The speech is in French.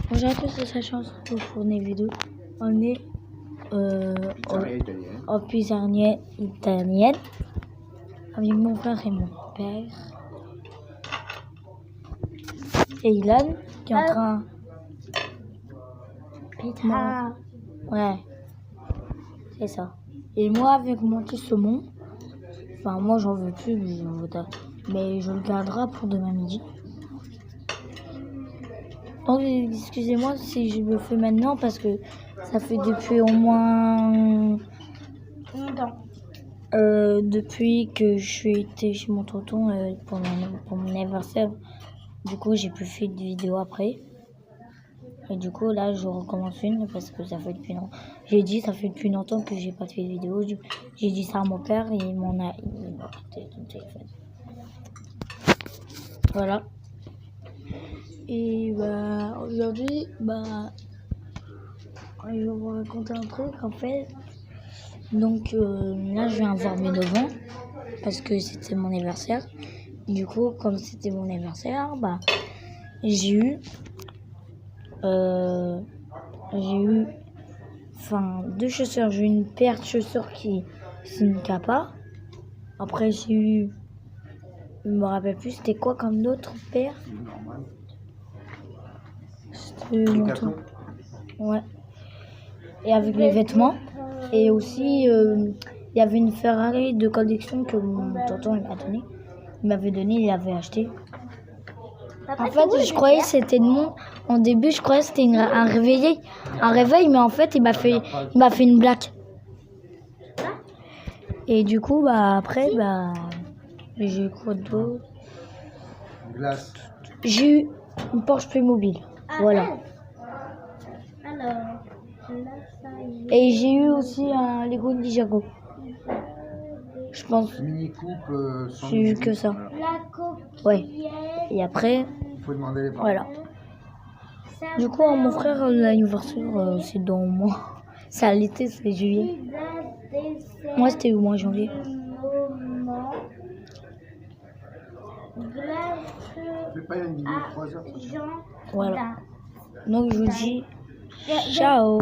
Bonjour à tous, c'est Sacha, on se retrouve pour une vidéo. On est en pizzeria italienne avec mon frère et mon père. Et Ilan qui est en train... Pizza. Ouais, c'est ça. Et moi avec mon petit saumon. Enfin, moi j'en veux plus, mais je le garderai pour demain midi. Donc, excusez-moi si je le fais maintenant parce que ça fait depuis au moins Longtemps. depuis que je suis été chez mon tonton pour mon anniversaire. Du coup, j'ai plus fait de vidéo après. Et du coup, là, je recommence une parce que ça fait depuis longtemps. Ça fait depuis longtemps que j'ai pas fait de vidéo. J'ai dit ça à mon père et il m'a prêté son téléphone. Voilà. Et bah, aujourd'hui, je vais vous raconter un truc en fait. Donc là, je viens avoir mes 9 ans parce que c'était mon anniversaire. Du coup, comme c'était mon anniversaire, j'ai eu deux chaussures. J'ai eu une paire de chaussures c'est une capa. Après, j'ai eu, je me rappelle plus, c'était quoi comme autre paire? C'était mon tour. Ouais. Et avec les vêtements. Et aussi, il y avait une Ferrari de collection que mon tonton m'a donné. Il m'avait donné, il l'avait acheté. En fait, je croyais que c'était en début, je croyais que c'était un réveil, mais en fait, il m'a fait une blague. Et du coup, après, j'ai eu quoi d'autre? J'ai eu une Porsche Playmobil. Voilà. Et j'ai eu aussi un Lego Ninjago. Je pense. Mini coupe. J'ai eu que ça. Ouais. Et après, voilà. Du coup, mon frère, l'anniversaire, c'est dans moi. C'est à l'été, c'est juillet. Moi, c'était au mois de janvier. Voilà. Donc, je vous dis ciao.